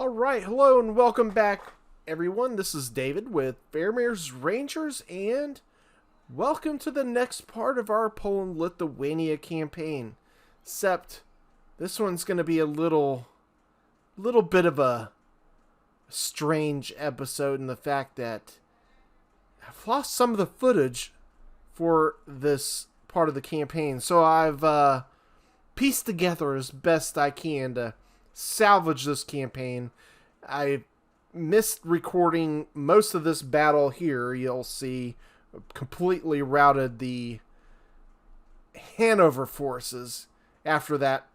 All right, hello and welcome back, everyone. This is David with Fairmere's Rangers, and welcome to the next part of our Poland-Lithuania campaign. Except this one's going to be a little bit of a strange episode in the fact that I've lost some of the footage for this part of the campaign. So I've pieced together as best I can to salvage this campaign. I missed recording most of this battle here. You'll see completely routed the Hanover forces after that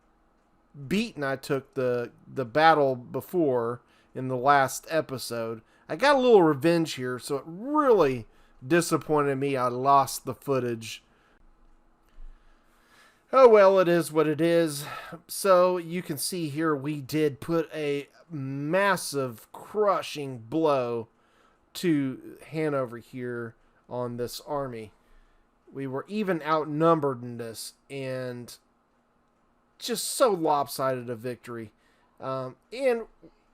beating I took the battle before in the last episode. I got a little revenge here, so it really disappointed me I lost the footage. Oh well, it is what it is. So you can see here we did put a massive crushing blow to Hanover here on this army. We were even outnumbered in this, and just so lopsided a victory. And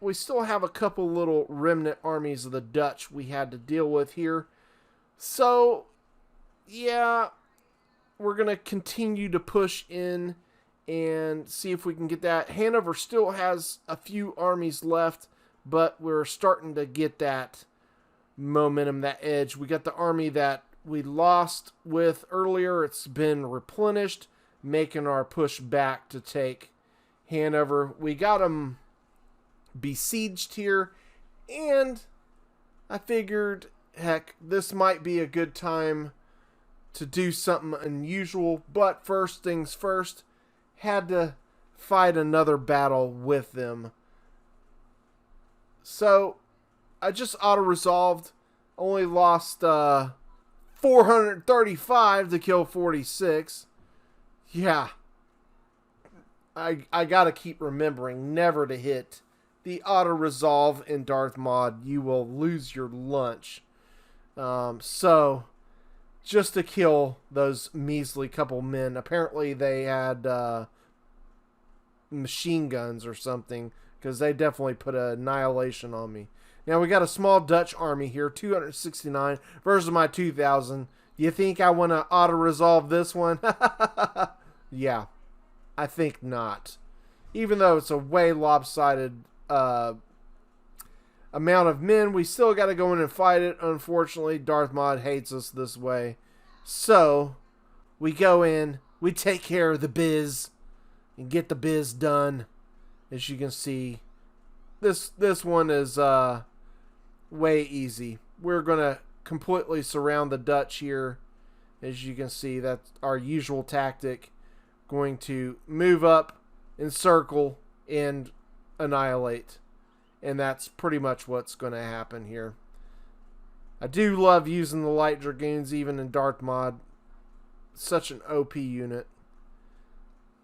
we still have a couple little remnant armies of the Dutch we had to deal with here. So, yeah, we're going to continue to push in and see if we can get that. Hanover still has a few armies left, but we're starting to get that momentum, that edge. We got the army that we lost with earlier. It's been replenished, making our push back to take Hanover. We got them besieged here, and I figured, heck, this might be a good time to do something unusual, but first things first, had to fight another battle with them. So, I just auto-resolved, only lost 435 to kill 46. Yeah, I gotta keep remembering never to hit the auto-resolve in Darthmod. You will lose your lunch. So, just to kill those measly couple men. Apparently they had machine guns or something, because they definitely put an annihilation on me. Now we got a small Dutch army here, 269 versus my 2,000. You think I want to auto-resolve this one? Yeah, I think not. Even though it's a way lopsided amount of men, we still got to go in and fight it. Unfortunately, Darthmod hates us this way. So, we go in, we take care of the biz, and get the biz done. As you can see, this one is way easy. We're going to completely surround the Dutch here. As you can see, that's our usual tactic. Going to move up, encircle, and annihilate. And that's pretty much what's going to happen here. I do love using the Light Dragoons even in Darthmod. Such an OP unit.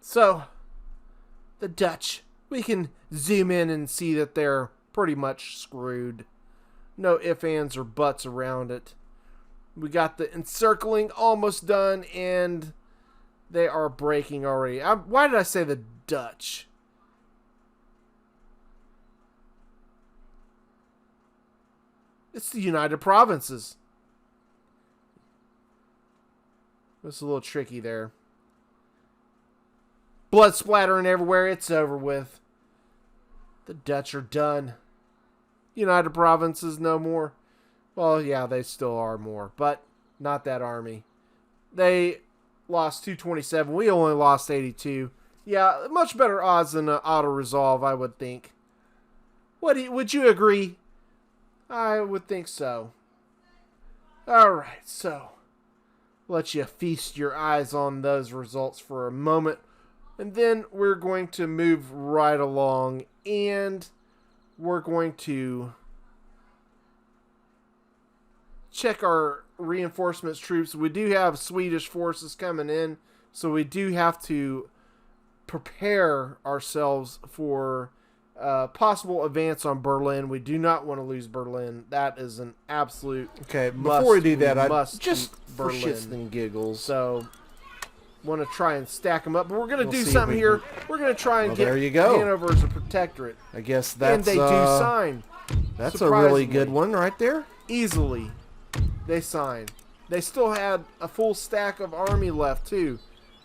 So, the Dutch. We can zoom in and see that they're pretty much screwed. No ifs, ands, or buts around it. We got the encircling almost done, and they are breaking already. Why did I say the Dutch? It's the United Provinces. It's a little tricky there. Blood splattering everywhere. It's over with. The Dutch are done. United Provinces no more. Well, yeah, they still are more, but not that army. They lost 227. We only lost 82. Yeah, much better odds than an auto-resolve, I would think. Would you agree? I would think so. Alright, so let you feast your eyes on those results for a moment. And then we're going to move right along, and we're going to check our reinforcements troops. We do have Swedish forces coming in, so we do have to prepare ourselves for possible advance on Berlin. We do not want to lose Berlin. That is an absolute Okay, must. before we do that, I must just keep for Berlin. shits and giggles. So want to try and stack them up. But we're going to do something here. We're going to try and get there you go. Hanover as a protectorate. I guess that's... And they do sign. That's a really good one right there. Easily, they signed. They still had a full stack of army left, too.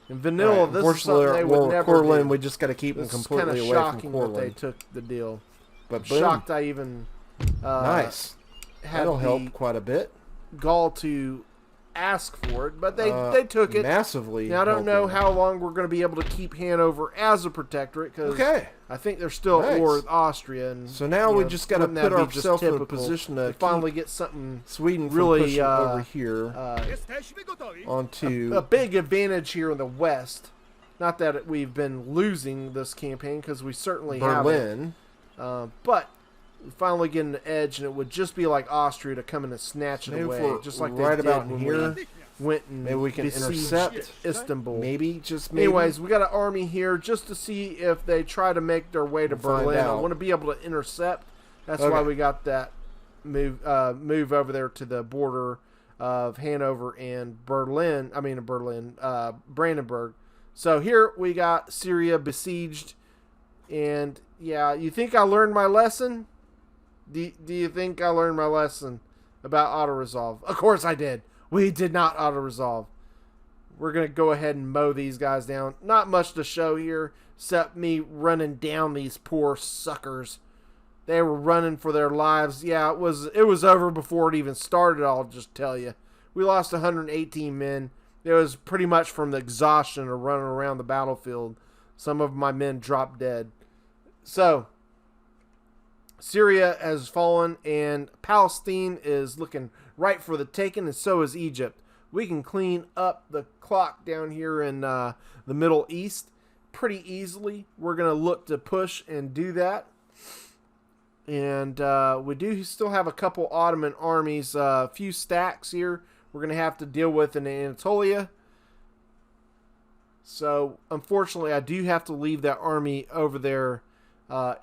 In vanilla, this is something they would never Courland, do. we just got to keep them completely away from Courland. It's kind of shocking that they took the deal. But shocked I even nice. That'll help quite a bit. Gall to ask for it, but they took it massively. Now I don't know how long we're going to be able to keep Hanover as a protectorate, because I think they're still at war with Austria. And so now we just got to put ourselves in a position to finally get something Sweden really over here onto a big advantage here in the west. Not that we've been losing this campaign, because we certainly Berlin, but we finally get an edge, and it would just be like Austria to come in and snatch it away, just like they did when here. Went and maybe we can intercept Istanbul. Maybe. Anyways, we got an army here just to see if they try to make their way to Berlin. I want to be able to intercept. That's why we got that move over there to the border of Hanover and Brandenburg. So here we got Syria besieged, and yeah, you think I learned my lesson? Do you think I learned my lesson about auto-resolve? Of course I did. We did not auto-resolve. We're going to go ahead and mow these guys down. Not much to show here, except me running down these poor suckers. They were running for their lives. Yeah, it was over before it even started, I'll just tell you. We lost 118 men. It was pretty much from the exhaustion of running around the battlefield. Some of my men dropped dead. So, Syria has fallen, and Palestine is looking right for the taking, and so is Egypt. We can clean up the clock down here in the Middle East pretty easily. We're going to look to push and do that. And we do still have a couple Ottoman armies, a few stacks here we're going to have to deal with in Anatolia. So, unfortunately, I do have to leave that army over there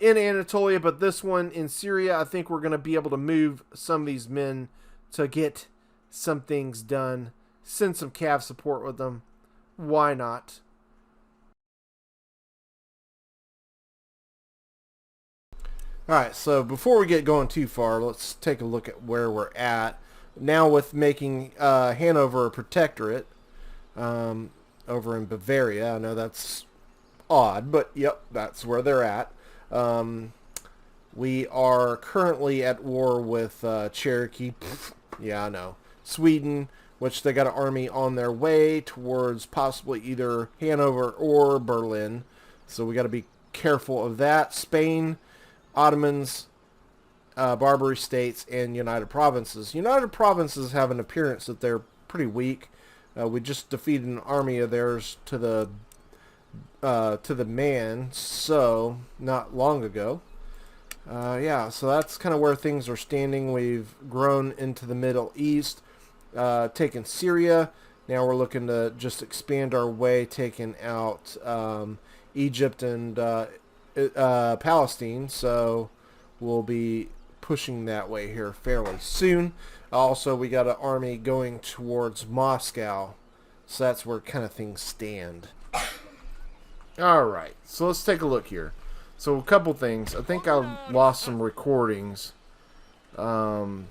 in Anatolia, but this one in Syria, I think we're going to be able to move some of these men to get some things done. Send some cav support with them. Why not? Alright, so before we get going too far, let's take a look at where we're at. Now with making Hanover a protectorate over in Bavaria. I know that's odd, but yep, that's where they're at. We are currently at war with Cherokee. Yeah, I know. Sweden, which they got an army on their way towards possibly either Hanover or Berlin. So we got to be careful of that. Spain, Ottomans, Barbary States, and United Provinces. United Provinces have an appearance that they're pretty weak. We just defeated an army of theirs to the man, so not long ago. Yeah, so that's kind of where things are standing. We've grown into the Middle East, taken Syria. Now we're looking to just expand our way, taking out Egypt and Palestine. So we'll be pushing that way here fairly soon. Also, we got an army going towards Moscow. So that's where kind of things stand. Alright, so let's take a look here. So a couple things. I think I lost some recordings. Unfortunately.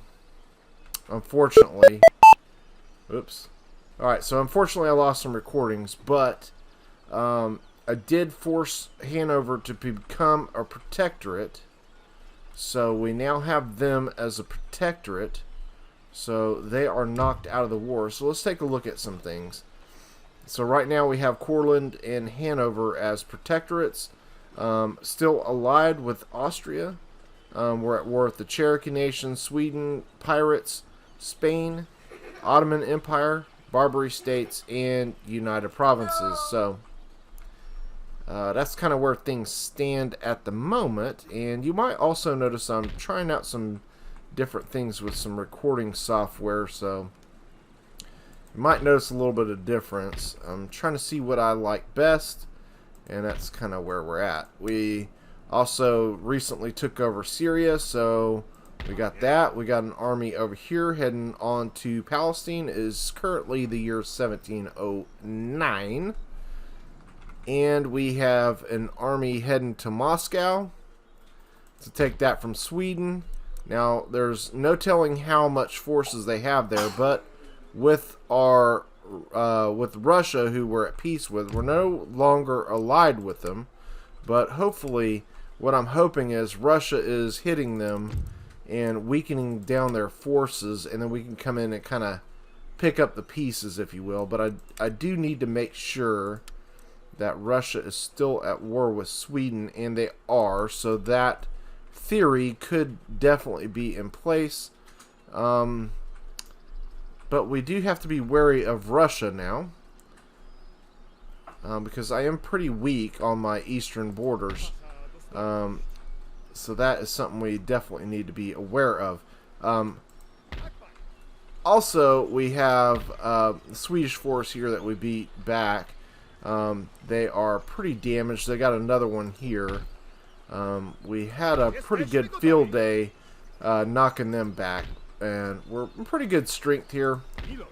Oops. Alright, so unfortunately I lost some recordings, but I did force Hanover to become a protectorate. So we now have them as a protectorate. So they are knocked out of the war. So let's take a look at some things. So right now we have Courland and Hanover as protectorates. Still allied with Austria. We're at war with the Cherokee Nation, Sweden, Pirates, Spain, Ottoman Empire, Barbary States, and United Provinces. So that's kind of where things stand at the moment. And you might also notice I'm trying out some different things with some recording software. So you might notice a little bit of difference. I'm trying to see what I like best. And that's kind of where we're at. We also recently took over Syria, so We got that. We got an army over here heading on to Palestine. It is currently the year 1709. And we have an army heading to Moscow to take that from Sweden. Now, there's no telling how much forces they have there, but with with Russia, who we're at peace with, we're no longer allied with them. But hopefully, what I'm hoping is Russia is hitting them and weakening down their forces, and then we can come in and kind of pick up the pieces, if you will. But I do need to make sure that Russia is still at war with Sweden, and they are, so that theory could definitely be in place. But we do have to be wary of Russia now, because I am pretty weak on my eastern borders. So that is something we definitely need to be aware of. Also, we have the Swedish force here that we beat back. They are pretty damaged. They got another one here. We had a pretty good field day knocking them back. And we're in pretty good strength here.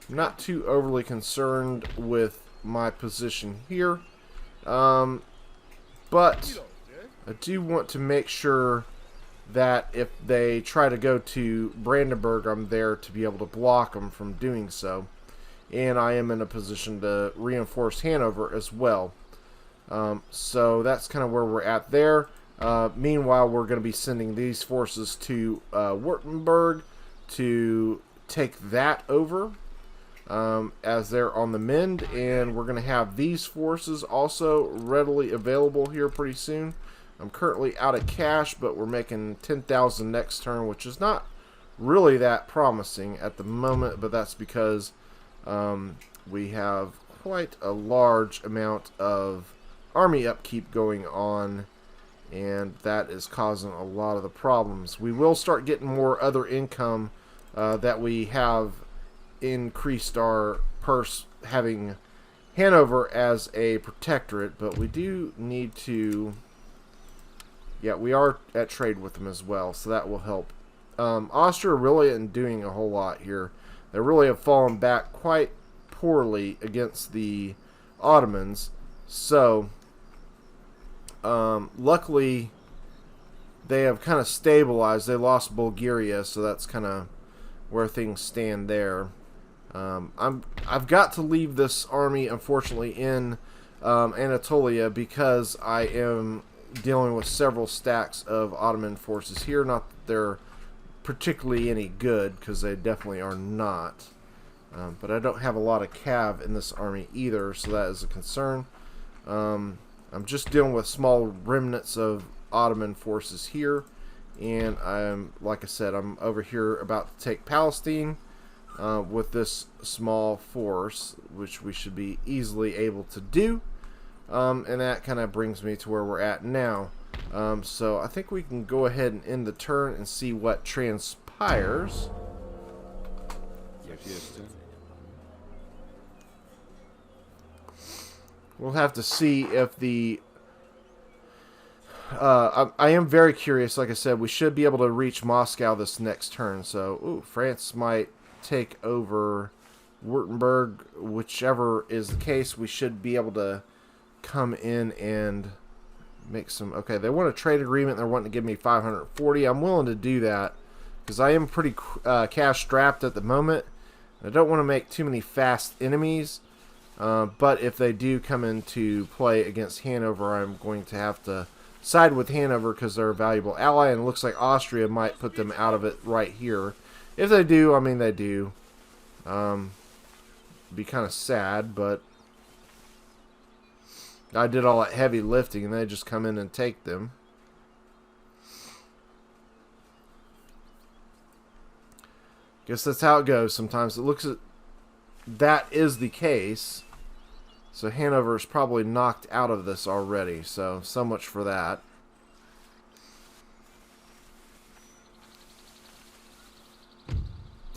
I'm not too overly concerned with my position here. But I do want to make sure that if they try to go to Brandenburg, I'm there to be able to block them from doing so. And I am in a position to reinforce Hanover as well. So that's kind of where we're at there. Meanwhile, we're going to be sending these forces to Württemberg to take that over, as they're on the mend. And we're going to have these forces also readily available here pretty soon. I'm currently out of cash, but we're making 10,000 next turn, which is not really that promising at the moment, but that's because we have quite a large amount of army upkeep going on, and that is causing a lot of the problems. We will start getting more other income that we have increased our purse having Hanover as a protectorate, but we do need to... Yeah, we are at trade with them as well, so that will help. Austria really isn't doing a whole lot here. They really have fallen back quite poorly against the Ottomans. So, luckily, they have kind of stabilized. They lost Bulgaria, so that's kind of where things stand there. I've got to leave this army, unfortunately, in Anatolia because I am dealing with several stacks of Ottoman forces here. Not that they're particularly any good, because they definitely are not. But I don't have a lot of cav in this army either, so that is a concern. I'm just dealing with small remnants of Ottoman forces here, and like I said, I'm over here about to take Palestine with this small force, which we should be easily able to do. And that kind of brings me to where we're at now. So I think we can go ahead and end the turn and see what transpires. We'll have to see if the... I am very curious. Like I said, we should be able to reach Moscow this next turn. So, France might take over Württemberg. Whichever is the case, we should be able to come in and make some... Okay, they want a trade agreement. They're wanting to give me 540. I'm willing to do that because I am pretty cash strapped at the moment. I don't want to make too many fast enemies. But if they do come into play against Hanover, I'm going to have to side with Hanover because they're a valuable ally, and it looks like Austria might put them out of it right here. If they do, I mean they do. Be kind of sad, but I did all that heavy lifting and they just come in and take them. Guess that's how it goes sometimes. It looks at that is the case. So Hanover is probably knocked out of this already. So much for that.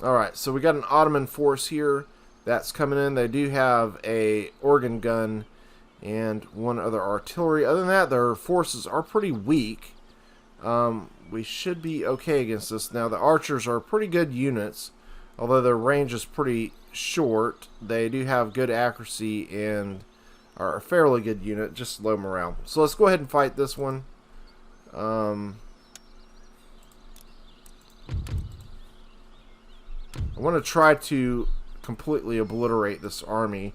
Alright, so we got an Ottoman force here that's coming in. They do have a organ gun and one other artillery. Other than that, their forces are pretty weak. we should be okay against this. Now, the archers are pretty good units. Although their range is pretty short, they do have good accuracy and are a fairly good unit, just low morale. So let's go ahead and fight this one. I want to try to completely obliterate this army.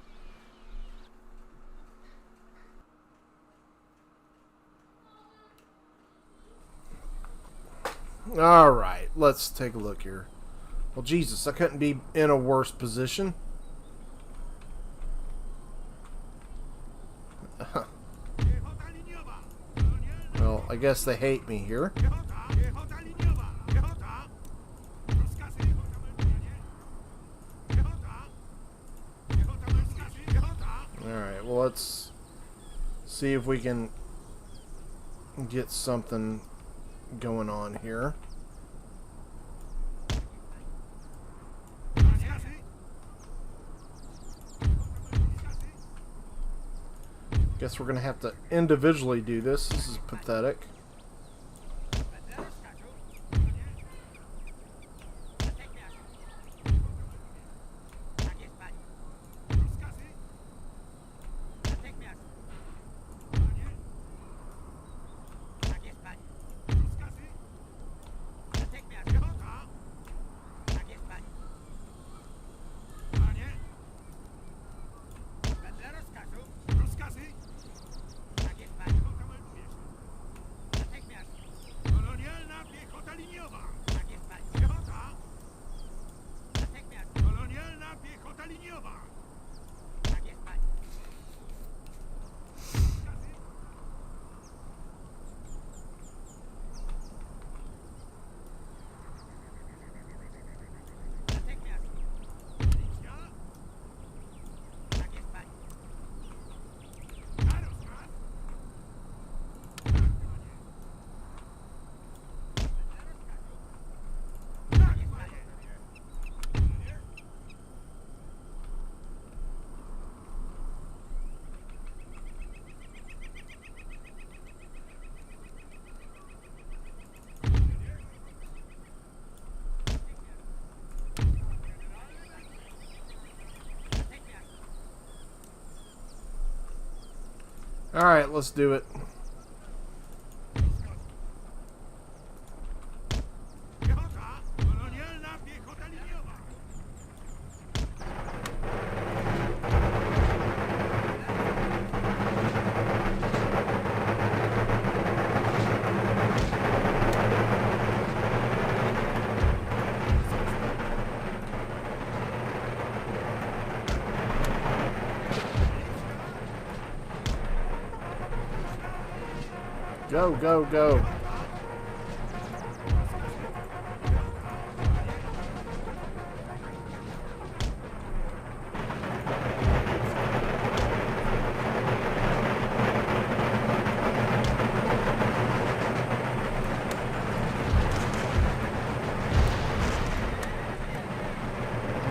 Alright, let's take a look here. Well, Jesus, I couldn't be in a worse position. Well, I guess they hate me here. Alright, well, let's see if we can get something going on here. Guess we're gonna have to individually do this. This is pathetic. Alright, let's do it. Go, go, go.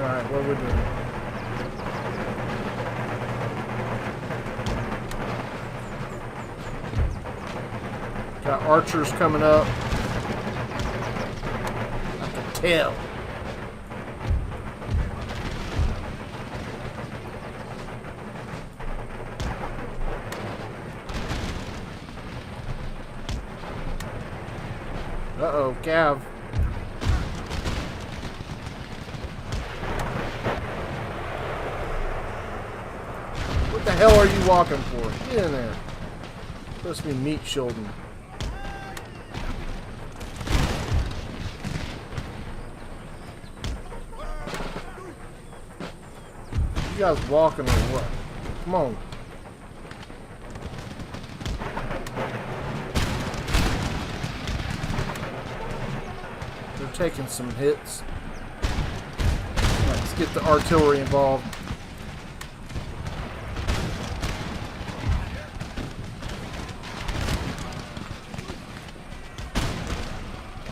Alright, what are we doing? Got archers coming up. I can tell. Uh-oh, Cav. What the hell are you walking for? Get in there. Supposed to be meat shielding. You guys walking or what? Come on. They're taking some hits. Let's get the artillery involved.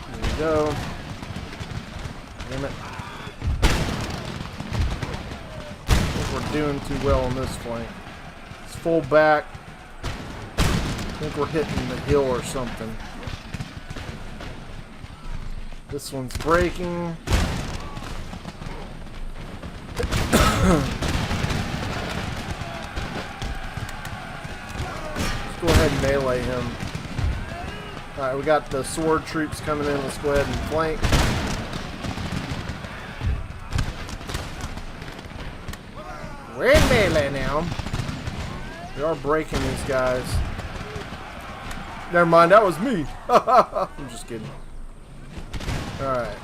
There we go. Damn it. We're doing too well on this flank. Let's full back. I think we're hitting the hill or something. This one's breaking. Let's go ahead and melee him. Alright, we got the sword troops coming in. Let's go ahead and flank. We're in melee now. We are breaking these guys. Never mind, that was me. I'm just kidding. Alright.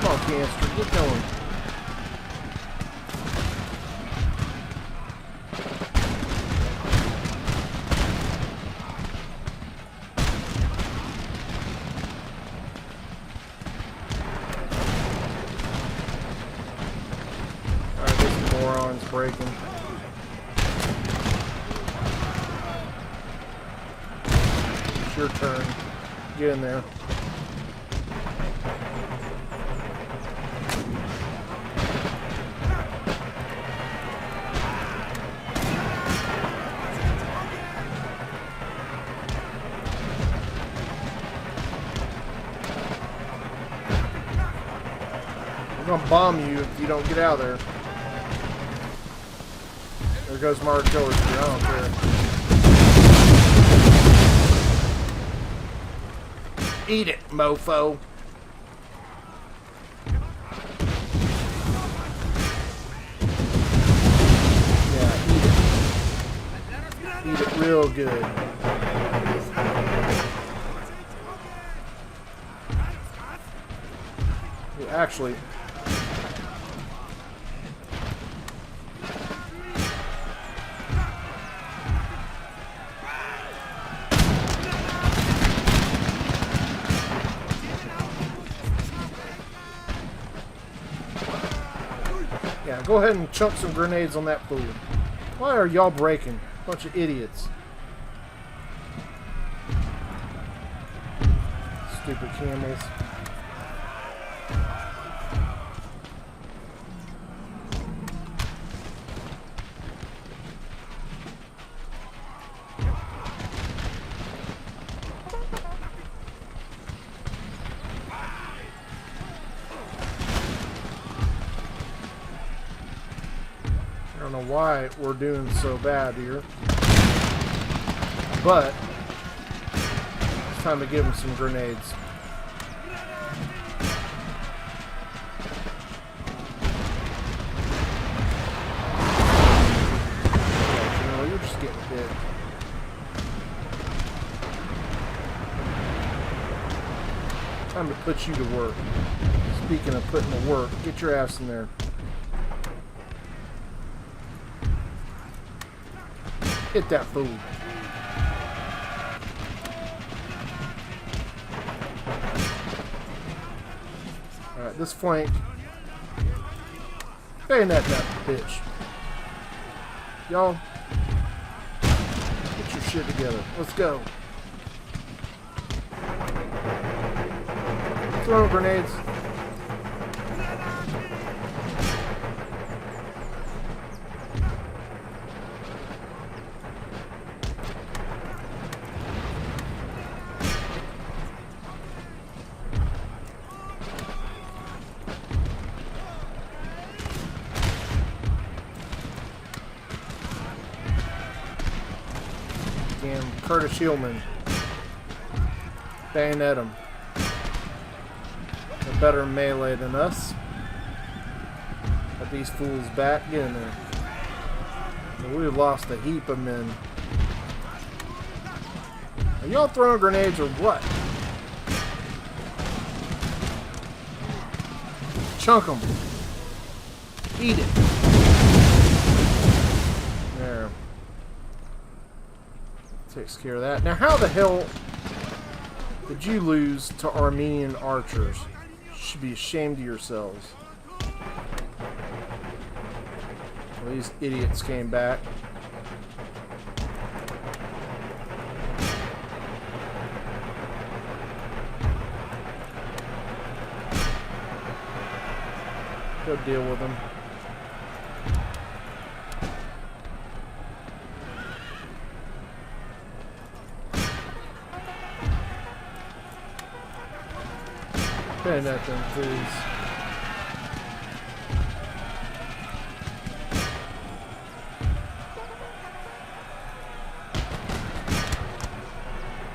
Come on, Cancer, get going. Breaking. It's your turn. Get in there. We're gonna bomb you if you don't get out of there. There goes my artillery. I don't care. Eat it, mofo. Yeah, eat it. Eat it real good. Actually, yeah, go ahead and chunk some grenades on that fool. Why are y'all breaking? Bunch of idiots. Stupid camels. I don't know why we're doing so bad here, but it's time to give them some grenades. You know, you're just getting hit. Time to put you to work. Speaking of putting to work, get your ass in there. Hit that fool. Alright, this flank. Bayonet that bitch. Y'all, get your shit together. Let's go. Throw grenades. Damn Curtis Hillman. Bayonet him. They're better melee than us. Got these fools back. Get in there. We've lost a heap of men. Are y'all throwing grenades or what? Chunk them. Eat it. There. Takes care of that. Now, how the hell did you lose to Armenian archers? You should be ashamed of yourselves. Well, these idiots came back. Go deal with them. Paying at them, please.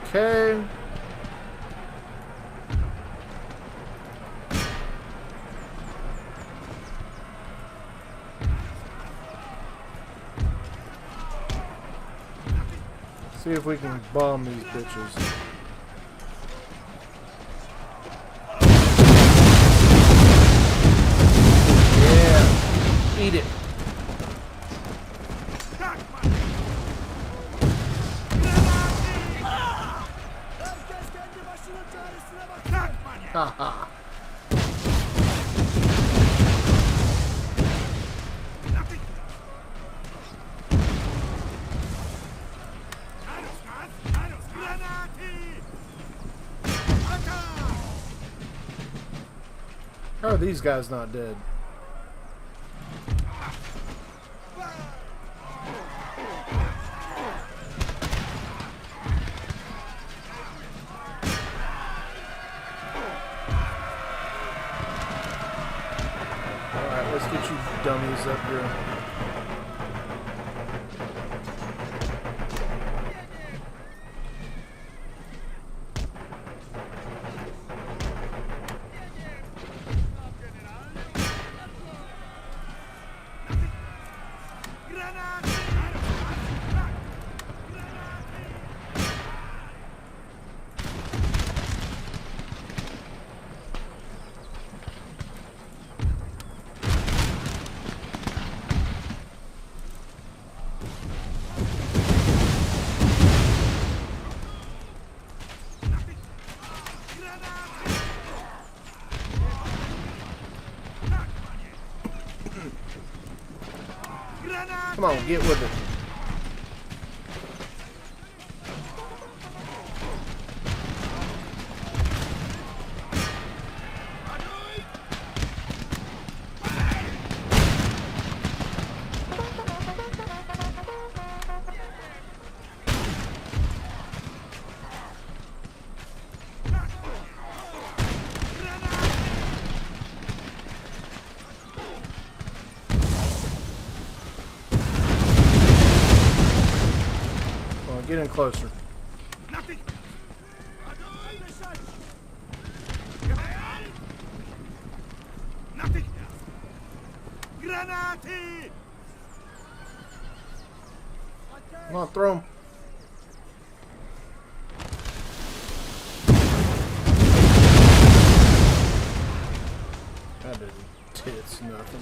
Okay. See if we can bomb these bitches. Yeah. Eat it. Haha. How are these guys not dead? Alright, let's get you dummies up here. Come on, get with it. Get in closer. Come on, throw him. That didn't tits nothing.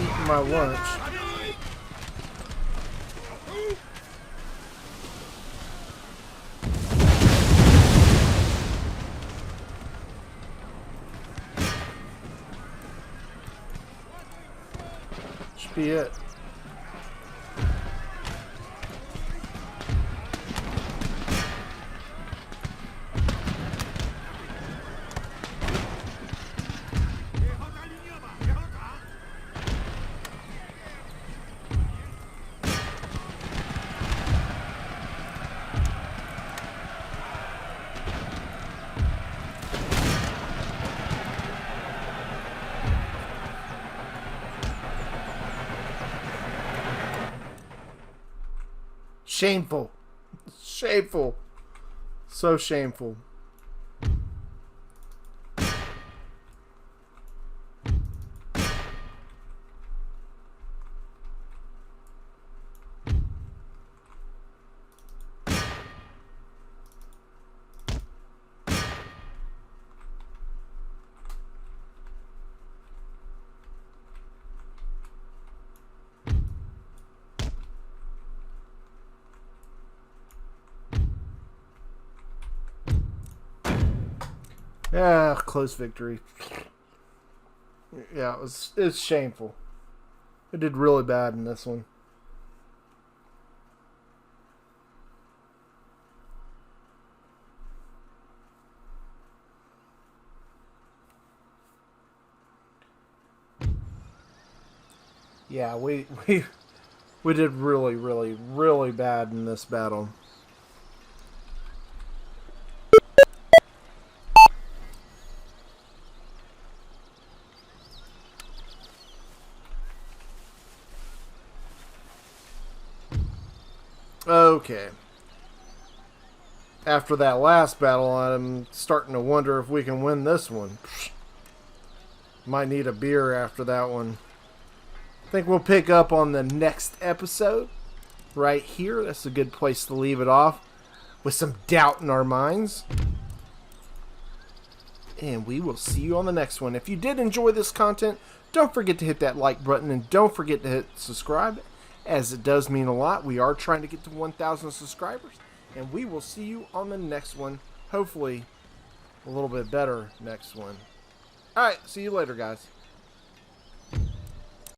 Eating my lunch. Should be it. Shameful. Shameful. So shameful. Yeah, close victory. Yeah, it's shameful. It did really bad in this one. Yeah, we did really, really, really bad in this battle. Okay. After that last battle, I'm starting to wonder if we can win this one. Might need a beer after that one. I think we'll pick up on the next episode right here. That's a good place to leave it off with some doubt in our minds. And we will see you on the next one. If you did enjoy this content, don't forget to hit that like button and don't forget to hit subscribe, as it does mean a lot. We are trying to get to 1,000 subscribers, and we will see you on the next one. Hopefully, a little bit better next one. All right, see you later, guys.